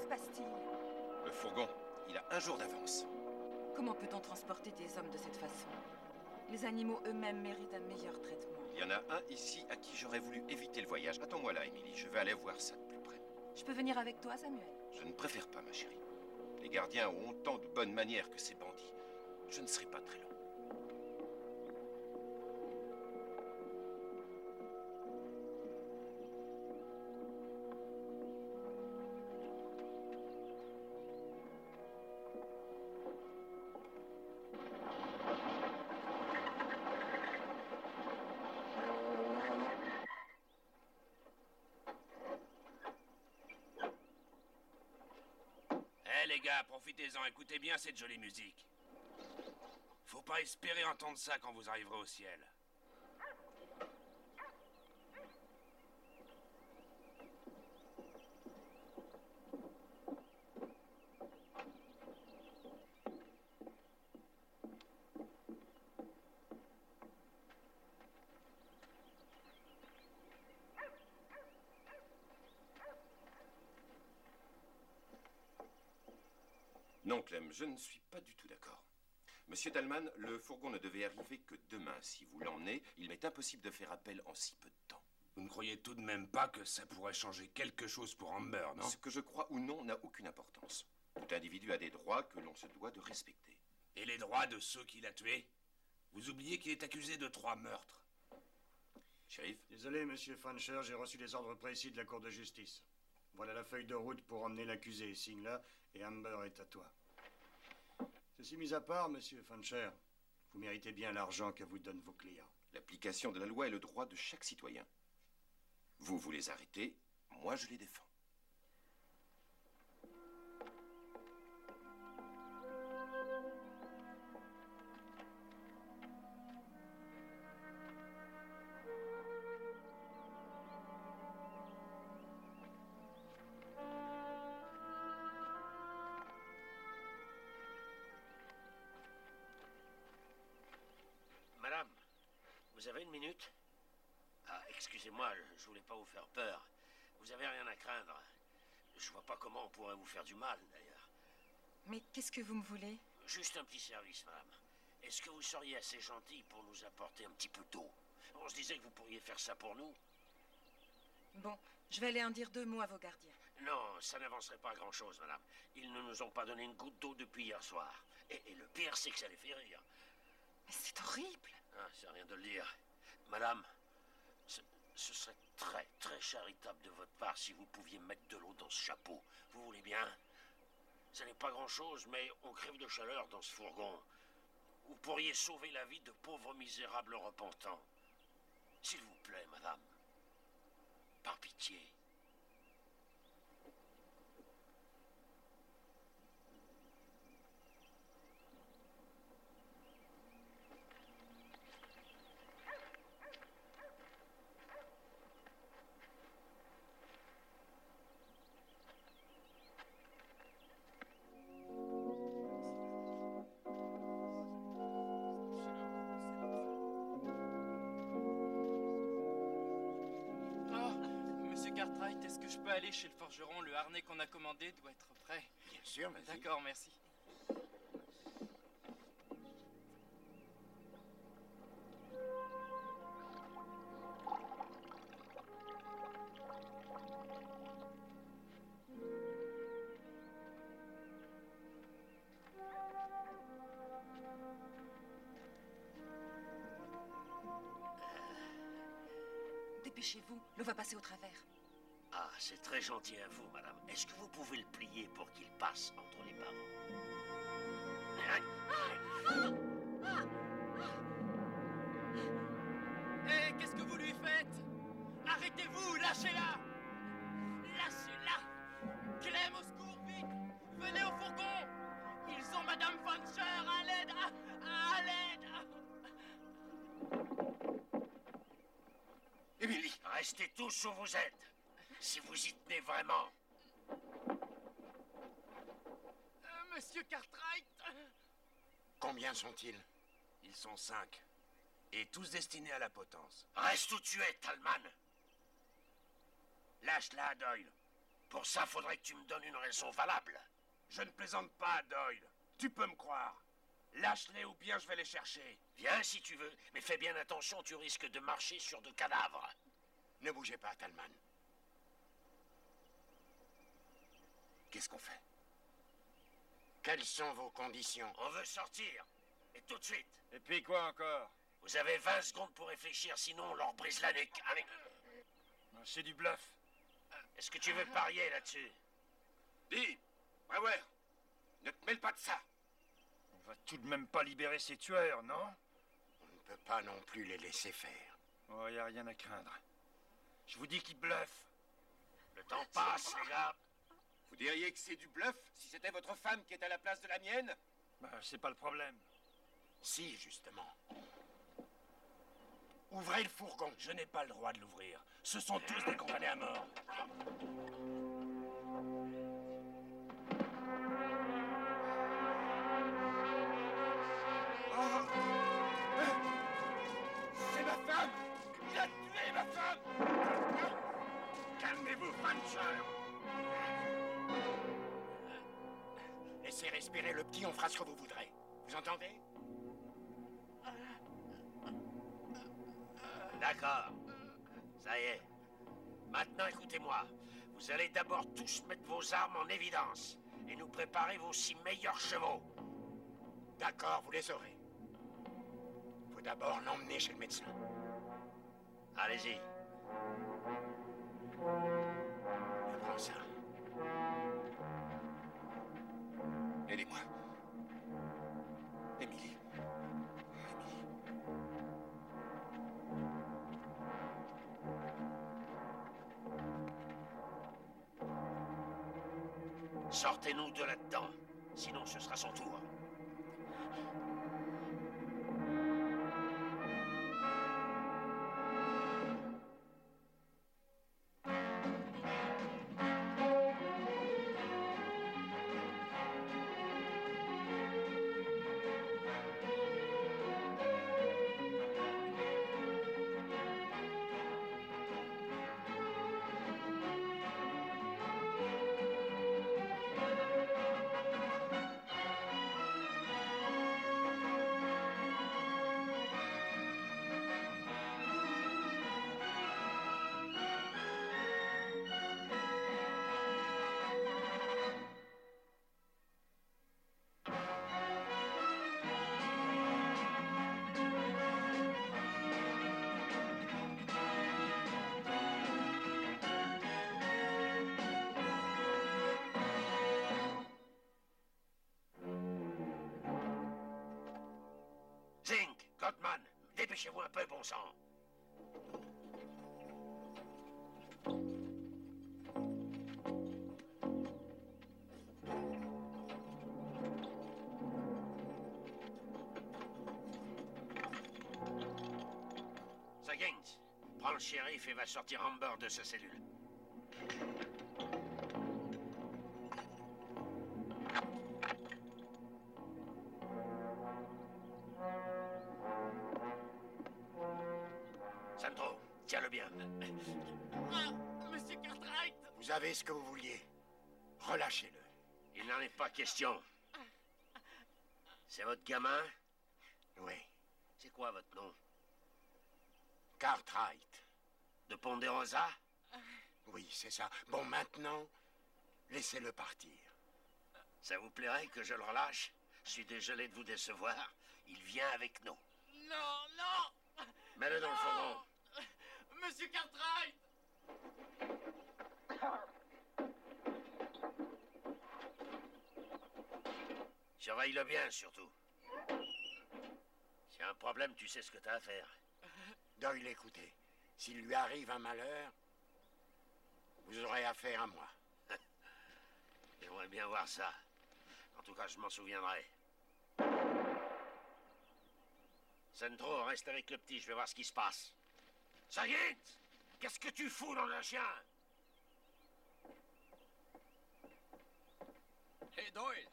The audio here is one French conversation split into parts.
passe-t-il? Le fourgon, il a un jour d'avance. Comment peut-on transporter des hommes de cette façon? Les animaux eux-mêmes méritent un meilleur traitement. Il y en a un ici à qui j'aurais voulu éviter le voyage. Attends-moi là, Émilie, je vais aller voir ça de plus près. Je peux venir avec toi, Samuel? Je ne préfère pas, ma chérie. Les gardiens ont autant de bonnes manières que ces bandits. Je ne serai pas très long. Les gars, profitez-en, écoutez bien cette jolie musique. Faut pas espérer entendre ça quand vous arriverez au ciel. Non, Clem, je ne suis pas du tout d'accord. Monsieur Talman, le fourgon ne devait arriver que demain. Si vous l'emmenez, il m'est impossible de faire appel en si peu de temps. Vous ne croyez tout de même pas que ça pourrait changer quelque chose pour Amber, non? Ce que je crois ou non n'a aucune importance. Tout individu a des droits que l'on se doit de respecter. Et les droits de ceux qui l'a tué? Vous oubliez qu'il est accusé de 3 meurtres. Shérif? Désolé, monsieur Fancher, j'ai reçu des ordres précis de la Cour de justice. Voilà la feuille de route pour emmener l'accusé. Signe-la et Amber est à toi. Ceci mis à part, monsieur Fancher, vous méritez bien l'argent que vous donnent vos clients. L'application de la loi est le droit de chaque citoyen. Vous les arrêtez, moi je les défends. Madame, vous avez une minute? Ah, excusez-moi, je voulais pas vous faire peur. Vous avez rien à craindre. Je vois pas comment on pourrait vous faire du mal, d'ailleurs. Mais qu'est-ce que vous me voulez? Juste un petit service, madame. Est-ce que vous seriez assez gentil pour nous apporter un petit peu d'eau? On se disait que vous pourriez faire ça pour nous. Bon, je vais aller en dire 2 mots à vos gardiens. Non, ça n'avancerait pas grand-chose, madame. Ils ne nous ont pas donné une goutte d'eau depuis hier soir. Et le pire, c'est que ça les fait rire. Mais c'est horrible. Ah, c'est rien de le dire. Madame, ce serait très, très charitable de votre part si vous pouviez mettre de l'eau dans ce chapeau. Vous voulez bien? Ce n'est pas grand-chose, mais on crève de chaleur dans ce fourgon. Vous pourriez sauver la vie de pauvres misérables repentants. S'il vous plaît, madame. Par pitié. Est-ce que je peux aller chez le forgeron? Le harnais qu'on a commandé doit être prêt. Bien sûr, vas-y. D'accord, merci. Dépêchez-vous, l'eau va passer au travers. Ah, c'est très gentil à vous, madame. Est-ce que vous pouvez le plier pour qu'il passe entre les barreaux? Hé, qu'est-ce que vous lui faites? Arrêtez-vous, lâchez-la! Lâchez-la! Clem, au secours, vite! Venez au fourgon! Ils ont Madame Fancher, à l'aide! À l'aide! Émilie, restez tous où vous êtes. Si vous y tenez vraiment. Monsieur Cartwright! Combien sont-ils? Ils sont 5. Et tous destinés à la potence. Reste où tu es, Talman. Lâche-la, Doyle. Pour ça, faudrait que tu me donnes une raison valable. Je ne plaisante pas, Doyle. Tu peux me croire. Lâche-les ou bien je vais les chercher. Viens si tu veux, mais fais bien attention, tu risques de marcher sur de cadavres. Ne bougez pas, Talman. Qu'est-ce qu'on fait? Quelles sont vos conditions? On veut sortir. Et tout de suite. Et puis quoi encore? Vous avez 20 secondes pour réfléchir, sinon on leur brise la nuque. Allez. C'est du bluff. Est-ce que tu veux parier là-dessus? Dis, ouais, ne te mêle pas de ça. On va tout de même pas libérer ces tueurs, non? On ne peut pas non plus les laisser faire. Oh, y a rien à craindre. Je vous dis qu'ils bluffent. Le temps passe, les gars. Vous diriez que c'est du bluff si c'était votre femme qui est à la place de la mienne? Bah, c'est pas le problème. Si, justement. Ouvrez le fourgon. Je n'ai pas le droit de l'ouvrir. Ce sont tous des condamnés à mort. C'est ma femme! Il a tué ma femme! Calmez-vous, Fancher. Laissez respirer le petit, on fera ce que vous voudrez. Vous entendez? D'accord. Ça y est. Maintenant, écoutez-moi. Vous allez d'abord tous mettre vos armes en évidence et nous préparer vos 6 meilleurs chevaux. D'accord, vous les aurez. Faut d'abord l'emmener chez le médecin. Allez-y. Je prends ça. Aidez-moi. Émilie. Sortez-nous de là-dedans. Sinon, ce sera son tour. Zink, Gottman, dépêchez-vous un peu, bon sang. Saggins, prends le shérif et va sortir Amber de sa cellule. Sandro, tiens-le bien. Ah, Monsieur Cartwright! Vous avez ce que vous vouliez. Relâchez-le. Il n'en est pas question. C'est votre gamin? Oui. C'est quoi votre nom? Cartwright. De Ponderosa? Oui, c'est ça. Bon, maintenant, laissez-le partir. Ça vous plairait que je le relâche? Je suis désolé de vous décevoir. Il vient avec nous. Non, non! Mets-le dans le fourgon. Monsieur Cartwright! Surveille-le bien, surtout. S'il y a un problème, tu sais ce que t'as à faire. Doyle, écoutez. S'il lui arrive un malheur, vous aurez affaire à moi. J'aimerais bien voir ça. En tout cas, je m'en souviendrai. Sandro, reste avec le petit, je vais voir ce qui se passe. Saggins! Qu'est-ce que tu fous dans le chien? Hé Doyle,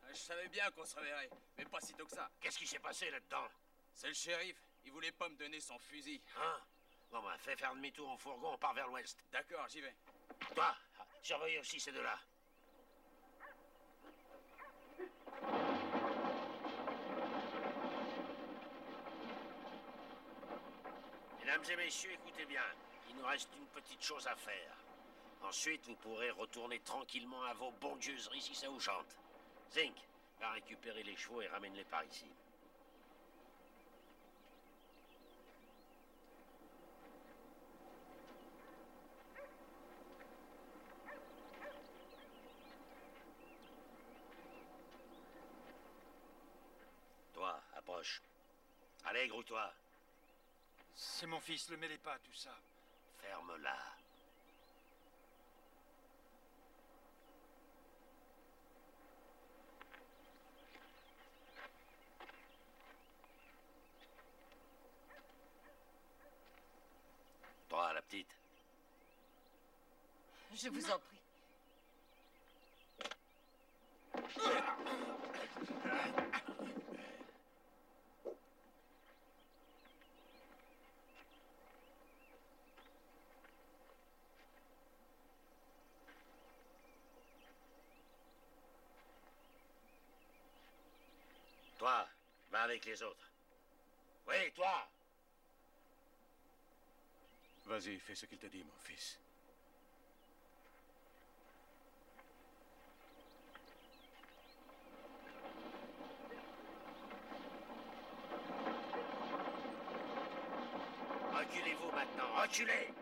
je savais bien qu'on se reverrait, mais pas si tôt que ça. Qu'est-ce qui s'est passé là-dedans? C'est le shérif, il voulait pas me donner son fusil. Hein? Bon, ben, fais faire demi-tour au fourgon, on part vers l'ouest. D'accord, j'y vais. Toi, surveillez aussi ces deux-là. Mesdames et messieurs, écoutez bien. Il nous reste une petite chose à faire. Ensuite, vous pourrez retourner tranquillement à vos bondieuseries si ça vous chante. Zink, va récupérer les chevaux et ramène-les par ici. Toi, approche. Allez, grouille-toi. C'est mon fils, le mêlez pas, tout ça. Ferme-la. Toi, la petite. Je vous en prie. Toi, va avec les autres. Oui, toi. Vas-y, fais ce qu'il te dit, mon fils. Reculez-vous maintenant, reculez!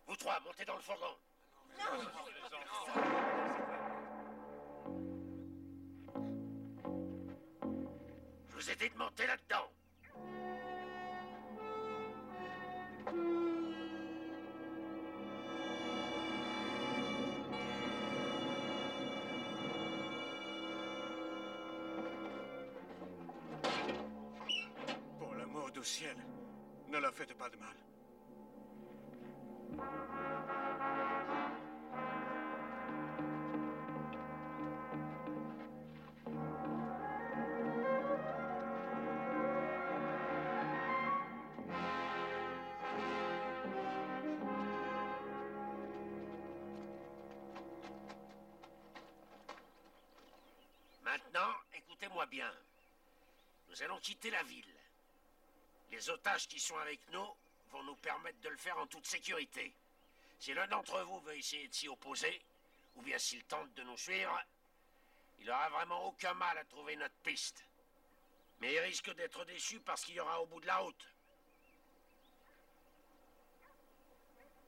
Vous trois, montez dans le fourgon. Je vous ai dit de monter là-dedans. Pour l'amour du ciel, ne leur faites pas de mal. Maintenant, écoutez-moi bien. Nous allons quitter la ville. Les otages qui sont avec nous vont nous permettre de le faire en toute sécurité. Si l'un d'entre vous veut essayer de s'y opposer, ou bien s'il tente de nous suivre, il n'aura vraiment aucun mal à trouver notre piste. Mais il risque d'être déçu parce qu'il y aura au bout de la route.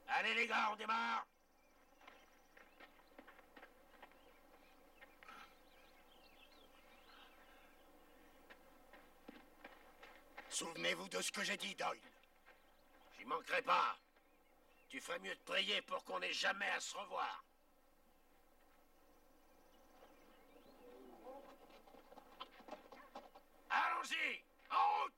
Allez les gars, on démarre! Souvenez-vous de ce que j'ai dit, Doyle. J'y manquerai pas. Tu ferais mieux de prier pour qu'on n'ait jamais à se revoir. Allons-y! En route!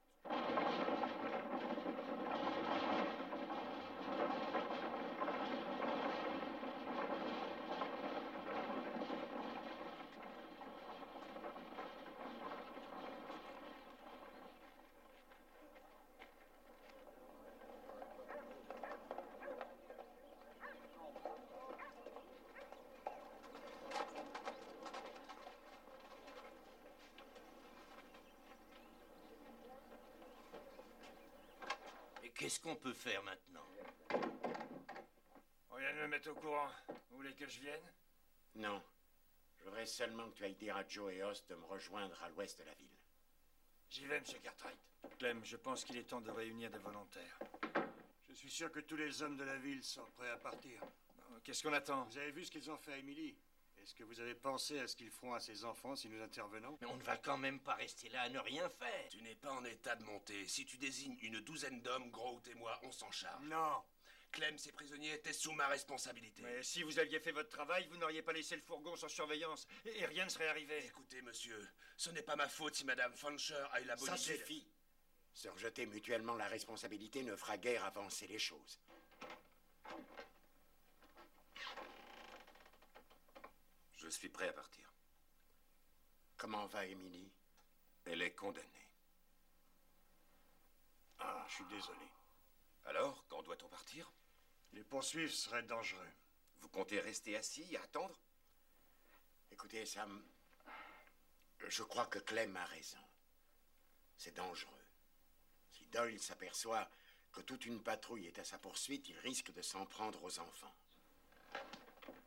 Qu'est-ce qu'on peut faire maintenant? On vient de me mettre au courant. Vous voulez que je vienne? Non. Je voudrais seulement que tu ailles dire à Joe et Hoss de me rejoindre à l'ouest de la ville. J'y vais, Monsieur Cartwright. Clem, je pense qu'il est temps de réunir des volontaires. Je suis sûr que tous les hommes de la ville sont prêts à partir. Qu'est-ce qu'on attend? Vous avez vu ce qu'ils ont fait à Emily? Est-ce que vous avez pensé à ce qu'ils feront à ses enfants si nous intervenons? Mais on ne va quand même pas rester là à ne rien faire. Tu n'es pas en état de monter. Si tu désignes une douzaine d'hommes, Grout et moi, on s'en charge. Non. Clem, ces prisonniers étaient sous ma responsabilité. Mais si vous aviez fait votre travail, vous n'auriez pas laissé le fourgon sans surveillance. Et rien ne serait arrivé. Écoutez, monsieur, ce n'est pas ma faute si Madame Fancher a eu la bonne Ça idée. suffit. Se rejeter mutuellement la responsabilité ne fera guère avancer les choses. Je suis prêt à partir. Comment va Émilie? Elle est condamnée. Ah, je suis désolé. Alors, quand doit-on partir? Les poursuivre serait dangereux. Vous comptez rester assis et attendre? Écoutez, Sam, je crois que Clem a raison. C'est dangereux. Si Doyle s'aperçoit que toute une patrouille est à sa poursuite, il risque de s'en prendre aux enfants.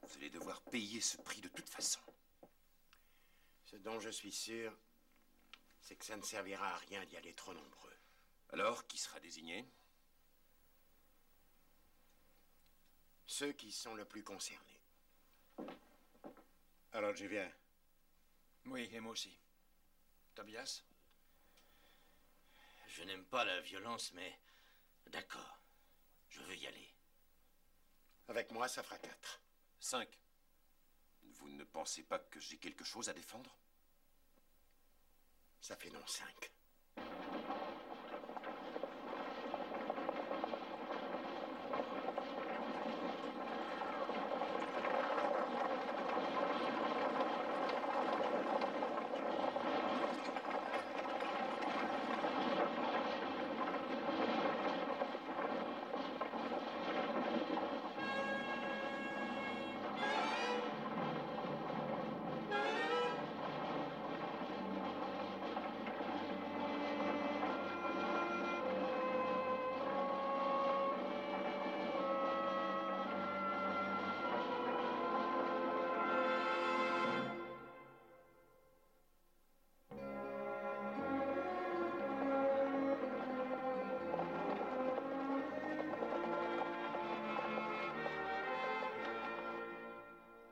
Vous allez devoir payer ce prix de toute façon. Ce dont je suis sûr, c'est que ça ne servira à rien d'y aller trop nombreux. Alors, qui sera désigné? Ceux qui sont le plus concernés. Alors j'y viens. Oui, et moi aussi. Tobias? Je n'aime pas la violence, mais d'accord, je veux y aller. Avec moi, ça fera 4. 5. Vous ne pensez pas que j'ai quelque chose à défendre? Ça fait non 5.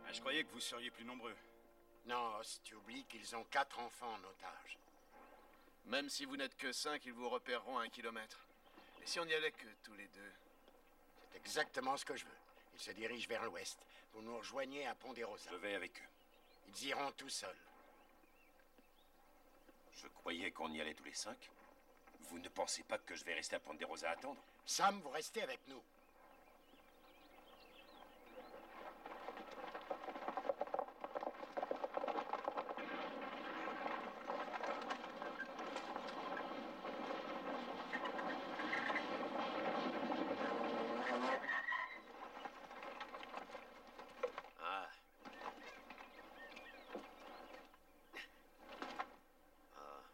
Je croyais que vous seriez plus nombreux. Non, Os, tu oublies qu'ils ont 4 enfants en otage. Même si vous n'êtes que 5, ils vous repéreront à 1 kilomètre. Et si on n'y allait que tous les deux? C'est exactement ce que je veux. Ils se dirigent vers l'ouest. Vous nous rejoignez à Ponderosa. Je vais avec eux. Ils iront tout seuls. Je croyais qu'on y allait tous les 5. Vous ne pensez pas que je vais rester à Ponderosa à attendre? Sam, vous restez avec nous.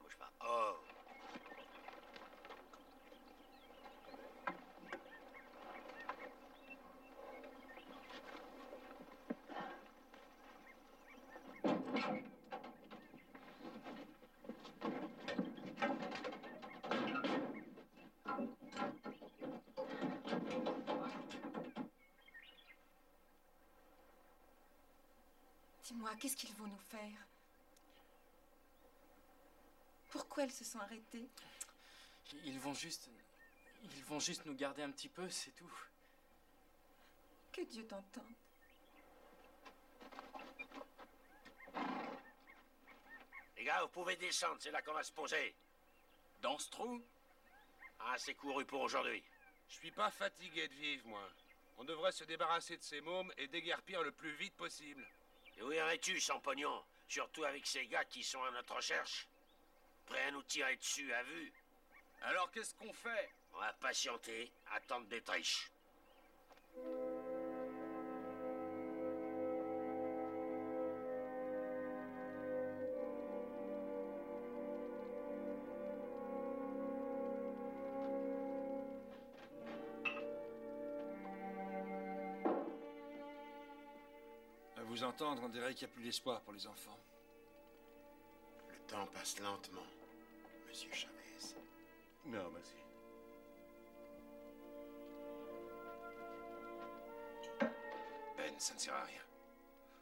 Bouge pas. Oh. Dis-moi, qu'est-ce qu'ils vont nous faire? Pourquoi ils se sont arrêtés? Ils vont juste nous garder un petit peu, c'est tout. Que Dieu t'entende. Les gars, vous pouvez descendre, c'est là qu'on va se poser. Dans ce trou? Ah, c'est couru pour aujourd'hui. Je suis pas fatigué de vivre, moi. On devrait se débarrasser de ces mômes et déguerpir le plus vite possible. Et où irais-tu sans pognon? Surtout avec ces gars qui sont à notre recherche? Prêts à nous tirer dessus à vue? Alors qu'est-ce qu'on fait? On va patienter, attendre d'être riches. À vous entendre, on dirait qu'il n'y a plus d'espoir pour les enfants. Le temps passe lentement, Monsieur Chavez. Non, merci. Ben, ça ne sert à rien.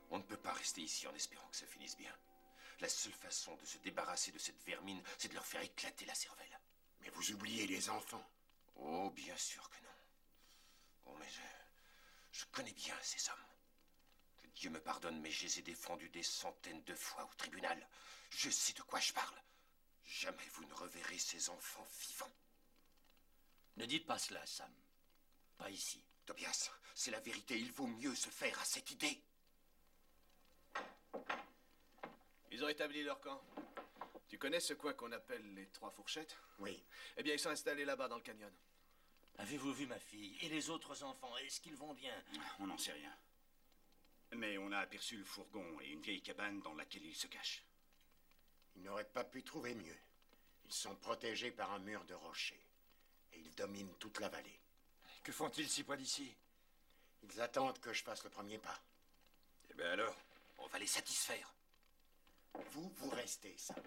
On ne peut pas rester ici en espérant que ça finisse bien. La seule façon de se débarrasser de cette vermine, c'est de leur faire éclater la cervelle. Mais vous oubliez les enfants. Oh, bien sûr que non. Oh, mais je connais bien ces hommes. Que Dieu me pardonne, mais je les ai défendus des centaines de fois au tribunal. Je sais de quoi je parle. Jamais vous ne reverrez ces enfants vivants. Ne dites pas cela, Sam. Pas ici. Tobias, c'est la vérité. Il vaut mieux se faire à cette idée. Ils ont établi leur camp. Tu connais ce coin qu'on appelle les Trois Fourchettes? Oui. Eh bien, ils sont installés là-bas dans le canyon. Avez-vous vu ma fille et les autres enfants? Est-ce qu'ils vont bien? On n'en sait rien. Mais on a aperçu le fourgon et une vieille cabane dans laquelle ils se cachent. Ils n'auraient pas pu trouver mieux. Ils sont protégés par un mur de rochers. Et ils dominent toute la vallée. Que font-ils si près d'ici? Ils attendent que je fasse le premier pas. Eh bien alors, on va les satisfaire. Vous restez, Sam.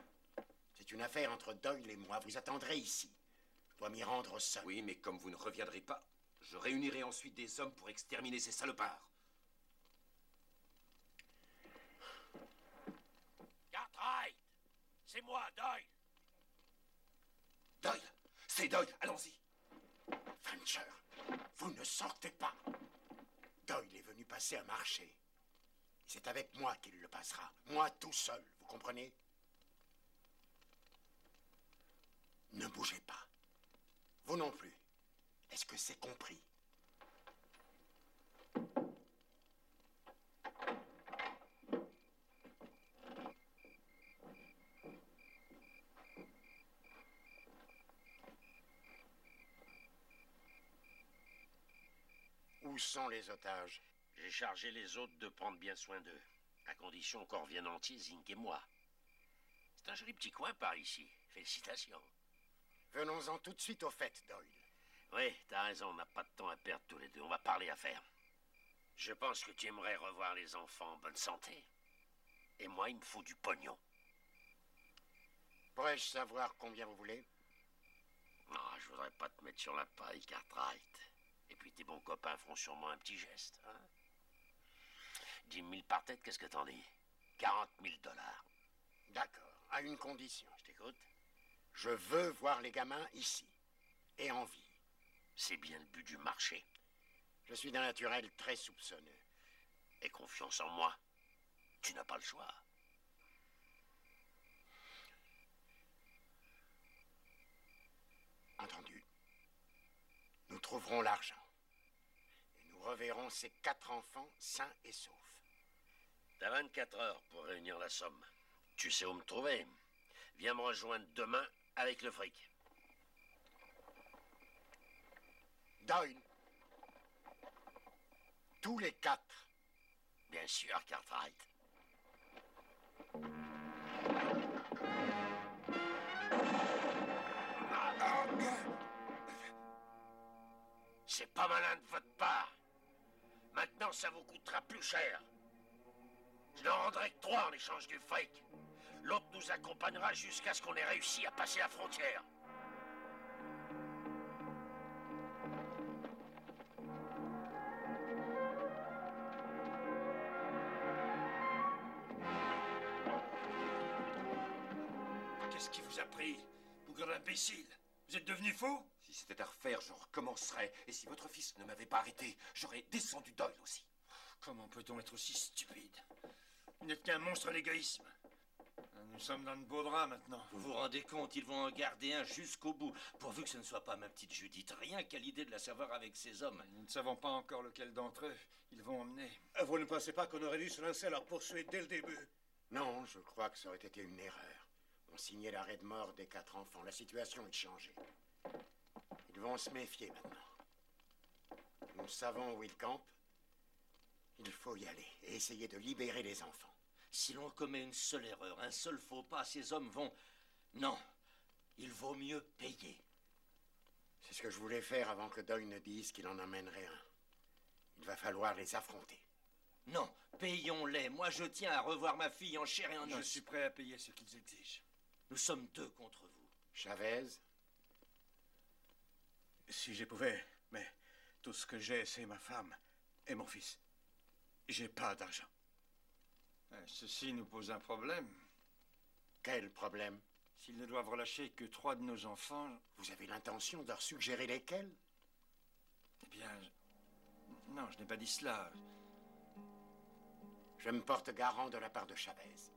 C'est une affaire entre Doyle et moi. Vous attendrez ici. Je dois m'y rendre seul. Oui, mais comme vous ne reviendrez pas, je réunirai ensuite des hommes pour exterminer ces salopards. Cartwright! C'est moi, Doyle! Doyle! C'est Doyle! Allons-y! Fancher, vous ne sortez pas. Doyle est venu passer un marché. C'est avec moi qu'il le passera. Moi tout seul, vous comprenez? Ne bougez pas. Vous non plus. Est-ce que c'est compris? Où sont les otages? J'ai chargé les autres de prendre bien soin d'eux, à condition qu'on revienne entier, Zink et moi. C'est un joli petit coin par ici. Félicitations. Venons-en tout de suite au fait, Doyle. Oui, t'as raison, on n'a pas de temps à perdre tous les deux. On va parler affaires. Je pense que tu aimerais revoir les enfants en bonne santé. Et moi, il me faut du pognon. Pourrais-je savoir combien vous voulez? Non, je voudrais pas te mettre sur la paille, Cartwright. Et puis tes bons copains feront sûrement un petit geste, hein? 10 000 par tête, qu'est-ce que t'en dis? 40 000 $. D'accord, à une condition. Je t'écoute. Je veux voir les gamins ici, et en vie. C'est bien le but du marché. Je suis d'un naturel très soupçonneux. Et confiance en moi. Tu n'as pas le choix. Entendu. Nous trouverons l'argent. Et nous reverrons ces 4 enfants sains et saufs. T'as 24 heures pour réunir la somme. Tu sais où me trouver. Viens me rejoindre demain avec le fric. Doyle. Tous les 4. Bien sûr, Cartwright. C'est pas malin de votre part. Maintenant, ça vous coûtera plus cher. Je n'en rendrai que 3 en échange du fric. L'autre nous accompagnera jusqu'à ce qu'on ait réussi à passer la frontière. Qu'est-ce qui vous a pris? Bougre d'imbécile! Vous êtes devenu fou? Si c'était à refaire, je recommencerais. Et si votre fils ne m'avait pas arrêté, j'aurais descendu Doyle aussi. Comment peut-on être aussi stupide? Vous n'êtes qu'un monstre d'égoïsme. Nous sommes dans de beaux draps maintenant. Vous vous rendez compte, ils vont en garder un jusqu'au bout, pourvu que ce ne soit pas ma petite Judith. Rien qu'à l'idée de la savoir avec ces hommes. Nous ne savons pas encore lequel d'entre eux ils vont emmener. Vous ne pensez pas qu'on aurait dû se lancer à leur poursuite dès le début? Non, je crois que ça aurait été une erreur. On signait l'arrêt de mort des 4 enfants. La situation est changée. Ils vont se méfier maintenant. Nous savons où ils campent. Il faut y aller et essayer de libérer les enfants. Si l'on commet une seule erreur, un seul faux pas, ces hommes vont... Non, il vaut mieux payer. C'est ce que je voulais faire avant que Doyle ne dise qu'il en emmènerait un. Il va falloir les affronter. Non, payons-les. Moi, je tiens à revoir ma fille en chair et en os. Je suis prêt à payer ce qu'ils exigent. Nous sommes 2 contre vous. Chavez? Si je pouvais, mais tout ce que j'ai, c'est ma femme et mon fils. J'ai pas d'argent. Ceci nous pose un problème. Quel problème? S'ils ne doivent relâcher que 3 de nos enfants... Vous avez l'intention de leur suggérer lesquels? Eh bien... Non, je n'ai pas dit cela. Je me porte garant de la part de Chavez.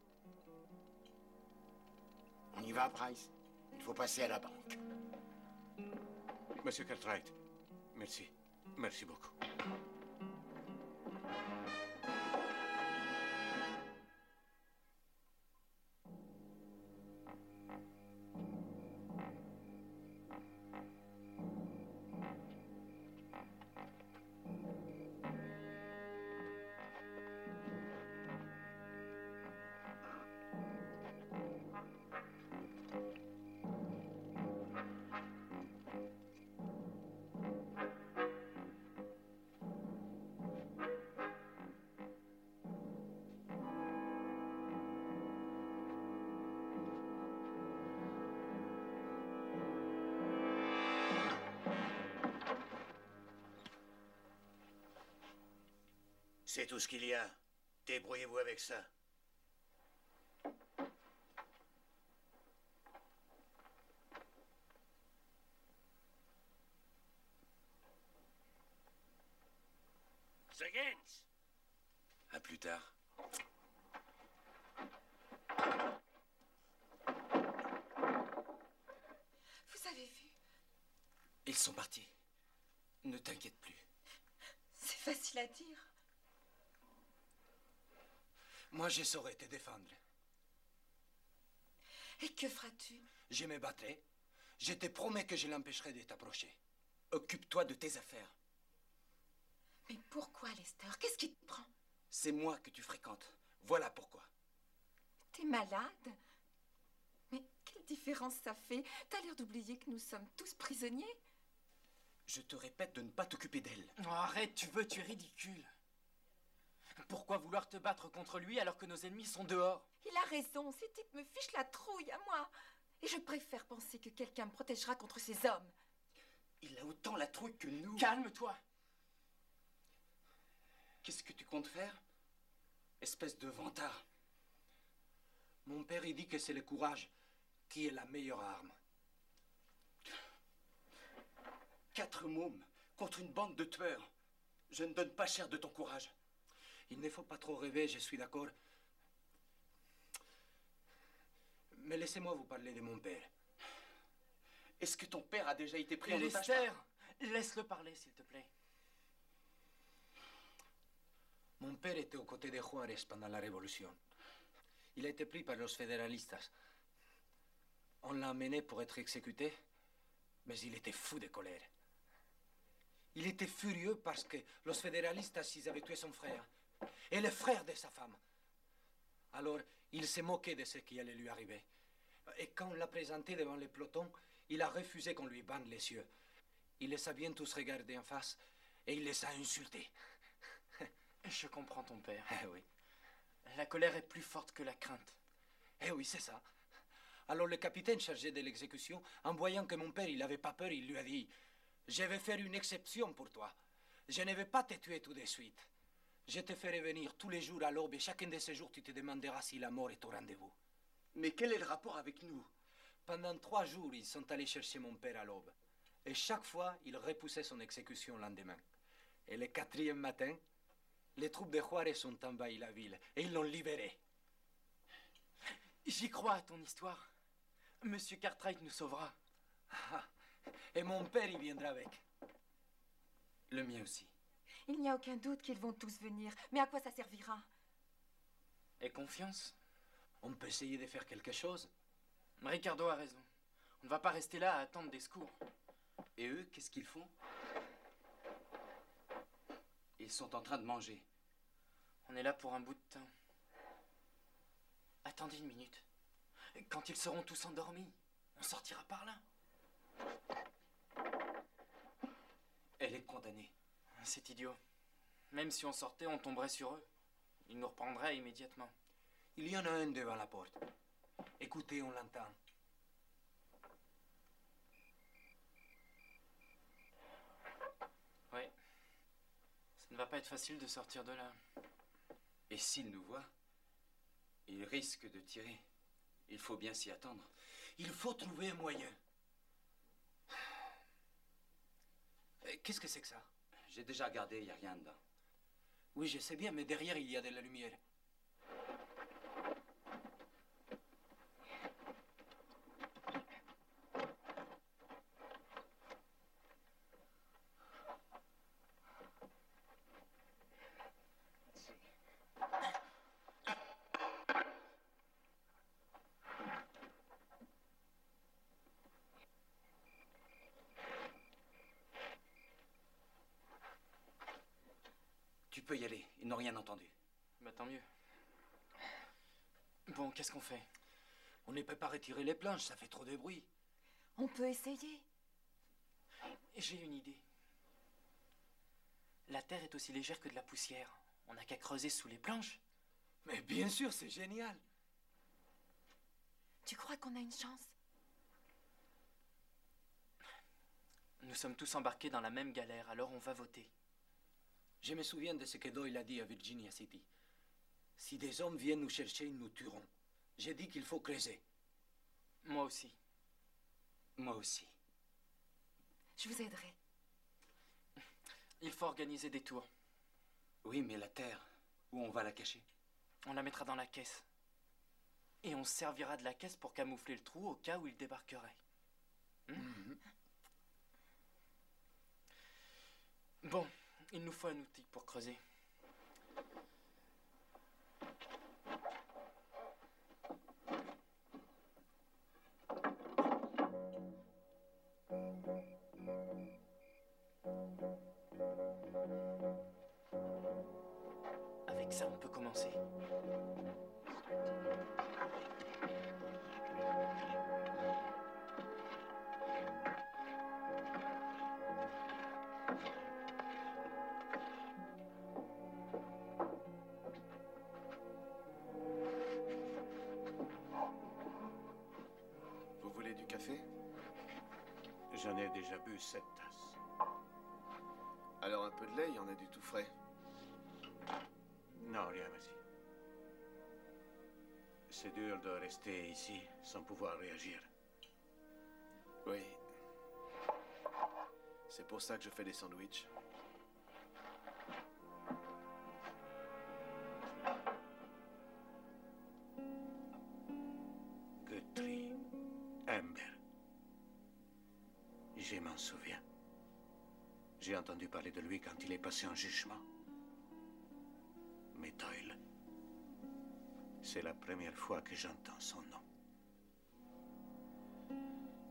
On y va, Price? Il faut passer à la banque. Monsieur Cartwright, merci. Merci beaucoup. C'est tout ce qu'il y a. Débrouillez-vous avec ça. Seguins! À plus tard. Vous avez vu? Ils sont partis. Ne t'inquiète plus. C'est facile à dire. Moi, je saurais te défendre. Et que feras-tu? Je me battrai. Je te promets que je l'empêcherai de t'approcher. Occupe-toi de tes affaires. Mais pourquoi, Lester? Qu'est-ce qui te prend? C'est moi que tu fréquentes. Voilà pourquoi. T'es malade? Mais quelle différence ça fait? T'as l'air d'oublier que nous sommes tous prisonniers. Je te répète de ne pas t'occuper d'elle. Oh, arrête, tu es ridicule. Pourquoi vouloir te battre contre lui alors que nos ennemis sont dehors? Il a raison, ces types me fichent la trouille à moi. Et je préfère penser que quelqu'un me protégera contre ces hommes. Il a autant la trouille que nous. Calme-toi. Qu'est-ce que tu comptes faire? Espèce de vantard. Mon père, il dit que c'est le courage qui est la meilleure arme. 4 mômes contre une bande de tueurs. Je ne donne pas cher de ton courage. Il ne faut pas trop rêver, je suis d'accord. Mais laissez-moi vous parler de mon père. Est-ce que ton père a déjà été pris en otage? Lester, laisse-le parler, s'il te plaît. Mon père était aux côtés de Juárez pendant la Révolution. Il a été pris par los federalistas. On l'a emmené pour être exécuté, mais il était fou de colère. Il était furieux parce que los federalistas, ils avaient tué son frère et le frère de sa femme. Alors, il s'est moqué de ce qui allait lui arriver. Et quand on l'a présenté devant le peloton, il a refusé qu'on lui bande les yeux. Il les a bien tous regardés en face et il les a insultés. Je comprends ton père. Eh oui. La colère est plus forte que la crainte. Eh oui, c'est ça. Alors le capitaine chargé de l'exécution, en voyant que mon père, il n'avait pas peur, il lui a dit « Je vais faire une exception pour toi. Je ne vais pas te tuer tout de suite. Je te ferai venir tous les jours à l'aube et chacun de ces jours, tu te demanderas si la mort est au rendez-vous. » Mais quel est le rapport avec nous? Pendant 3 jours, ils sont allés chercher mon père à l'aube. Et chaque fois, ils repoussaient son exécution le lendemain. Et le 4e matin, les troupes de Juárez ont envahi la ville et ils l'ont libéré. J'y crois à ton histoire. Monsieur Cartwright nous sauvera. Ah, et mon père, il viendra avec. Le mien aussi. Il n'y a aucun doute qu'ils vont tous venir. Mais à quoi ça servira? Aie confiance. On peut essayer de faire quelque chose. Ricardo a raison. On ne va pas rester là à attendre des secours. Et eux, qu'est-ce qu'ils font? Ils sont en train de manger. On est là pour un bout de temps. Attendez une minute. Quand ils seront tous endormis, on sortira par là. Elle est condamnée. C'est idiot. Même si on sortait, on tomberait sur eux. Ils nous reprendraient immédiatement. Il y en a un devant la porte. Écoutez, on l'entend. Oui. Ça ne va pas être facile de sortir de là. Et s'il nous voit, il risque de tirer. Il faut bien s'y attendre. Il faut trouver un moyen. Qu'est-ce que c'est que ça? J'ai déjà regardé, il n'y a rien dedans. Oui, je sais bien, mais derrière, il y a de la lumière. peux y aller. Ils n'ont rien entendu. Bah tant mieux. Bon, qu'est-ce qu'on fait? On ne peut pas retirer les planches, ça fait trop de bruit. On peut essayer. J'ai une idée. La terre est aussi légère que de la poussière. On n'a qu'à creuser sous les planches. Mais bien sûr, c'est génial. Tu crois qu'on a une chance? Nous sommes tous embarqués dans la même galère, alors on va voter. Je me souviens de ce que Doyle a dit à Virginia City. Si des hommes viennent nous chercher, ils nous tueront. J'ai dit qu'il faut creuser. Moi aussi. Moi aussi. Je vous aiderai. Il faut organiser des tours. Oui, mais la terre, où on va la cacher? On la mettra dans la caisse. Et on se servira de la caisse pour camoufler le trou au cas où il débarquerait. Bon, il nous faut un outil pour creuser. Avec ça, on peut commencer. Vous voulez du café? J'en ai déjà bu 7 tasses. Alors un peu de lait, il y en a du tout frais. Non, rien, merci. C'est dur de rester ici sans pouvoir réagir. Oui. C'est pour ça que je fais des sandwichs. Guthrie Amber. Je m'en souviens. J'ai entendu parler de lui quand il est passé en jugement. Mais Doyle, c'est la première fois que j'entends son nom.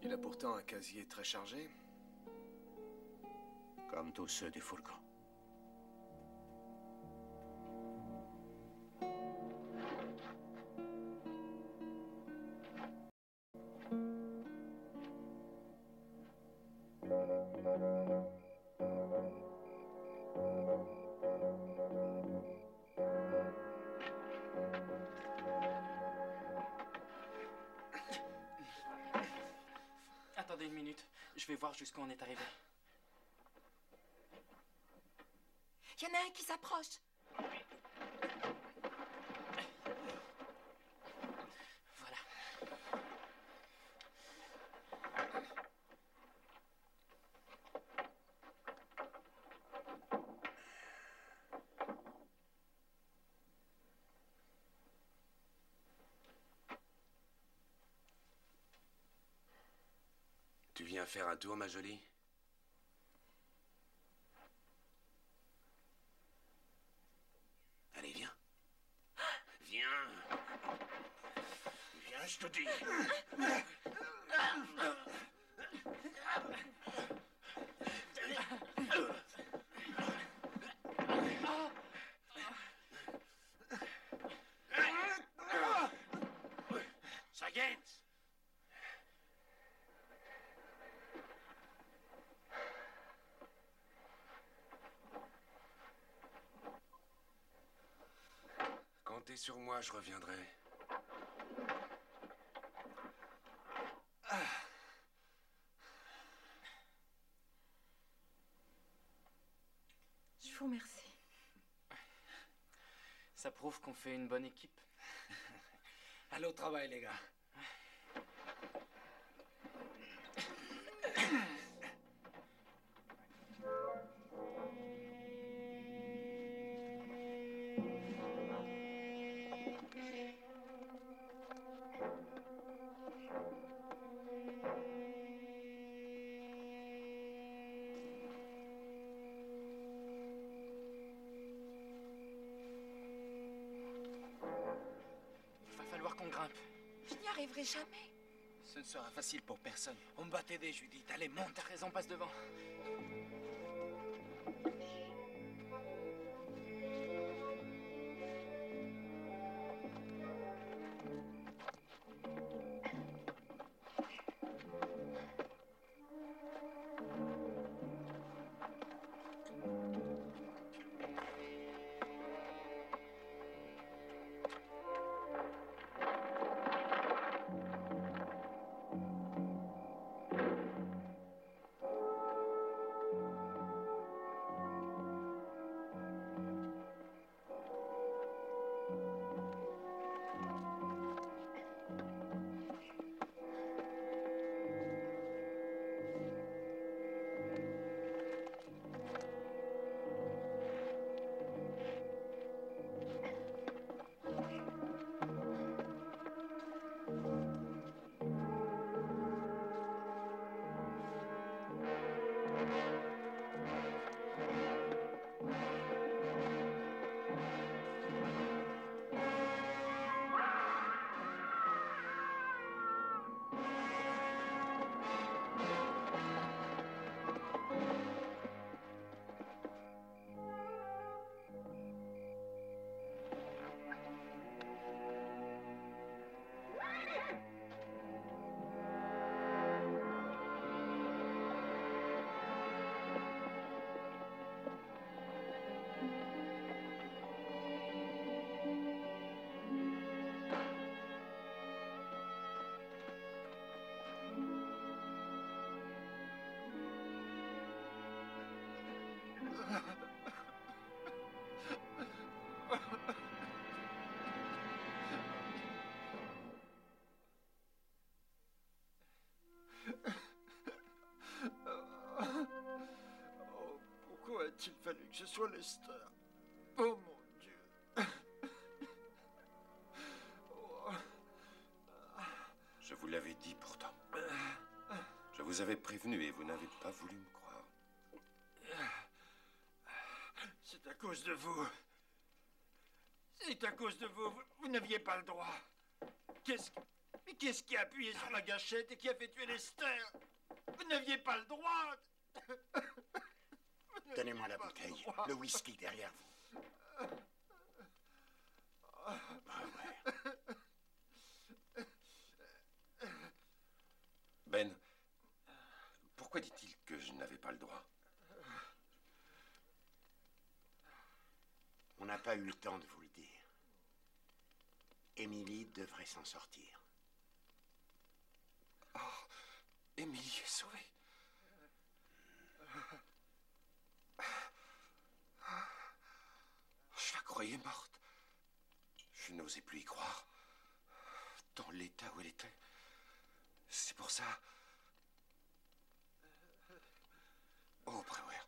Il a pourtant un casier très chargé. Comme tous ceux du fourgon. Attendez une minute, je vais voir jusqu'où on est arrivé. Il y en a un qui s'approche. Voilà. Tu viens faire un tour, ma jolie? Allez, viens. Viens. Viens, je te dis. Sagens! Comptez sur moi, je reviendrai. Je vous remercie. Ça prouve qu'on fait une bonne équipe. Allez au travail, les gars. Il va falloir qu'on grimpe. Je n'y arriverai jamais. Ce ne sera facile pour personne. On va t'aider, Judith. Allez, monte. T'as raison, passe devant. Oh, pourquoi a-t-il fallu que ce soit Lester? Oh mon Dieu. Oh. Je vous l'avais dit pourtant. Je vous avais prévenu et vous n'avez pas voulu me croire. C'est à cause de vous. C'est à cause de vous. Vous n'aviez pas le droit. Mais qu'est-ce qui a appuyé sur la gâchette et qui a fait tuer Lester? Vous n'aviez pas le droit. Donnez-moi la bouteille. Le whisky derrière vous. Ben, pourquoi dit-il que je n'avais pas le droit? On n'a pas eu le temps de vous le dire. Émilie devrait s'en sortir. Oh, Émilie est sauvée. Je la croyais morte. Je n'osais plus y croire. Dans l'état où elle était. C'est pour ça... Oh, Brewer.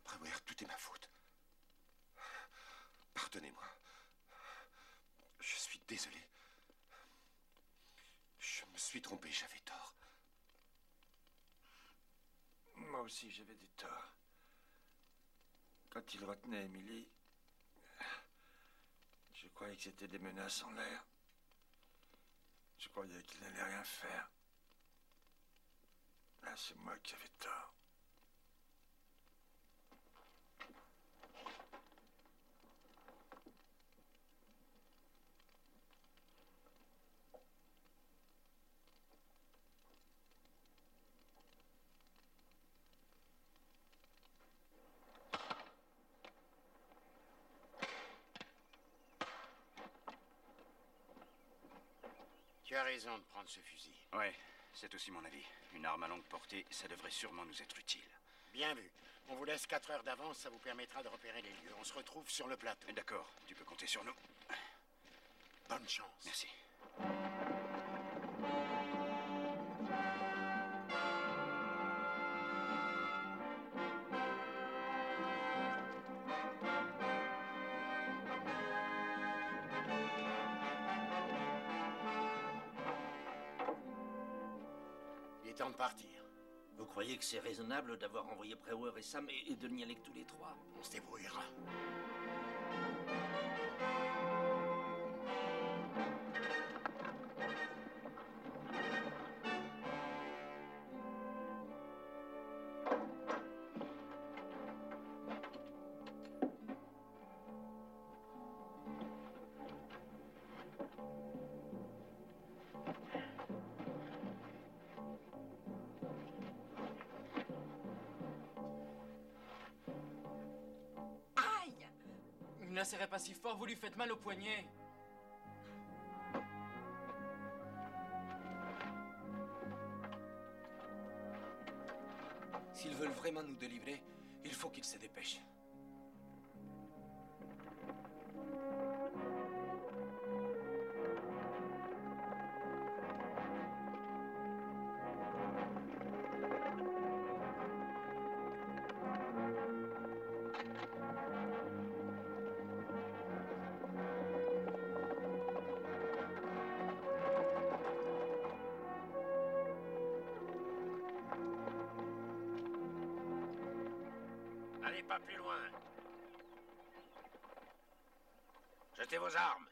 Brewer, tout est ma faute. Pardonnez-moi. Je suis désolé. Je me suis trompé, j'avais tort. Moi aussi, j'avais des torts. Quand il retenait Émilie, je croyais que c'était des menaces en l'air. Je croyais qu'il n'allait rien faire. Là, c'est moi qui avais tort. Tu as raison de prendre ce fusil. Ouais, c'est aussi mon avis. Une arme à longue portée, ça devrait sûrement nous être utile. Bien vu. On vous laisse 4 heures d'avance, ça vous permettra de repérer les lieux. On se retrouve sur le plateau. D'accord, tu peux compter sur nous. Bonne chance. Merci. Il est temps de partir. Vous croyez que c'est raisonnable d'avoir envoyé Brewer et Sam et de n'y aller que tous les trois? On se débrouillera. Ne la serrez pas si fort, vous lui faites mal au poignet. S'ils veulent vraiment nous délivrer, il faut qu'ils se dépêchent. Allez pas plus loin. Jetez vos armes.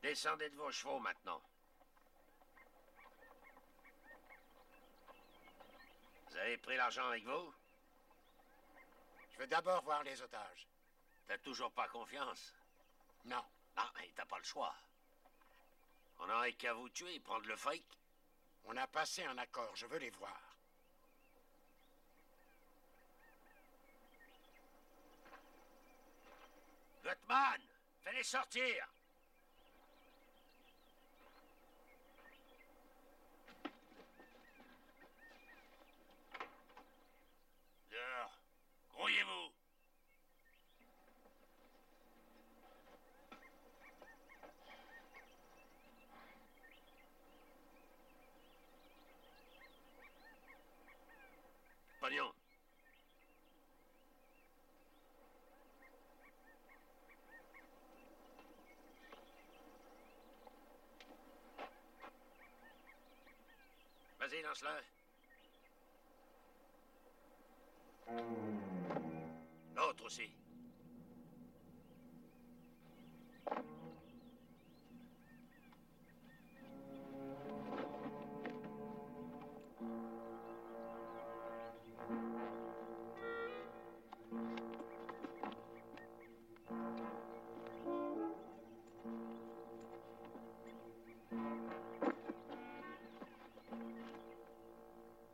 Descendez de vos chevaux maintenant. Vous avez pris l'argent avec vous? Je veux d'abord voir les otages. T'as toujours pas confiance? Non. Non, et t'as pas le choix. On n'aurait qu'à vous tuer et prendre le fric. On a passé un accord, je veux les voir. Gottman, fais-les sortir. Dehors, grouillez-vous. Pognon. Vas-y, lance-le. L'autre aussi.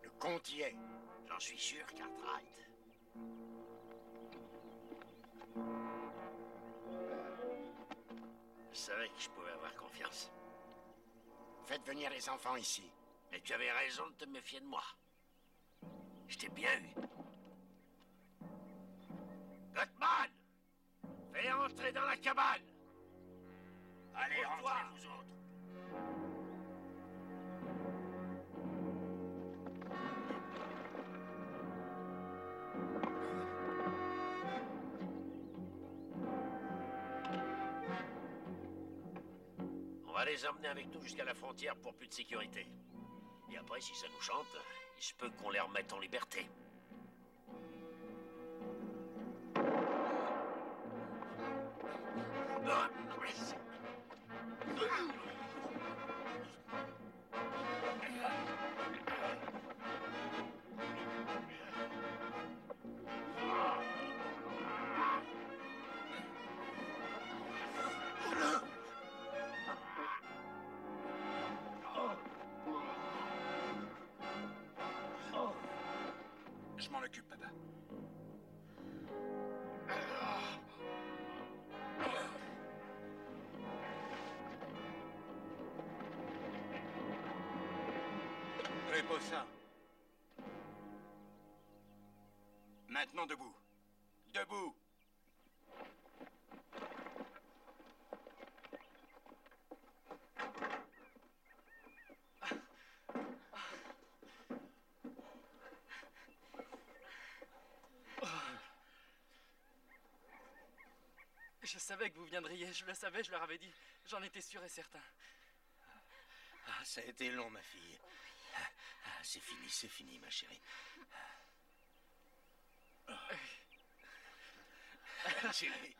Le compte y est. J'en suis sûr, Cartwright. Je savais que je pouvais avoir confiance. Faites venir les enfants ici. Et tu avais raison de te méfier de moi. Je t'ai bien eu. Gottman! Fais entrer dans la cabane! Allez, rentrez, vous autres. On va les emmener avec nous jusqu'à la frontière pour plus de sécurité. Et après, si ça nous chante, il se peut qu'on les remette en liberté. Je m'en occupe, papa. Reposa. Maintenant debout. Debout. Je savais que vous viendriez, je le savais, je leur avais dit. J'en étais sûr et certain. Ah, ça a été long, ma fille. Ah, c'est fini, ma chérie. Chérie.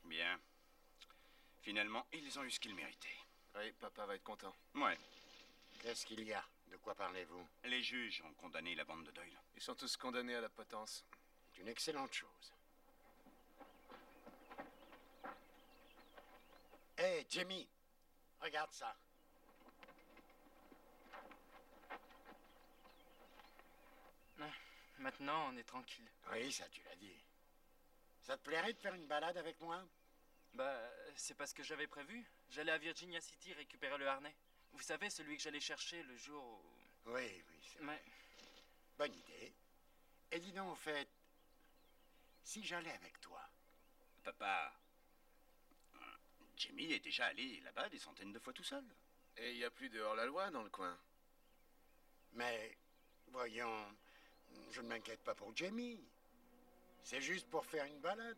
Bien. Finalement, ils ont eu ce qu'ils méritaient. Oui, papa va être content. Ouais. Qu'est-ce qu'il y a? De quoi parlez-vous? Les juges ont condamné la bande de Doyle. Ils sont tous condamnés à la potence. C'est une excellente chose. Hé, Jamie, regarde ça. Maintenant, on est tranquille. Oui, ça, tu l'as dit. Ça te plairait de faire une balade avec moi? Bah, c'est pas ce que j'avais prévu. J'allais à Virginia City récupérer le harnais. Vous savez, celui que j'allais chercher le jour où... Oui, c'est vrai. Bonne idée. Et dis donc, au fait, si j'allais avec toi... Papa, Jimmy est déjà allé là-bas des centaines de fois tout seul. Et il n'y a plus de hors-la-loi dans le coin. Mais, voyons, je ne m'inquiète pas pour Jamie. C'est juste pour faire une balade.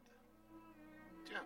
Tiens,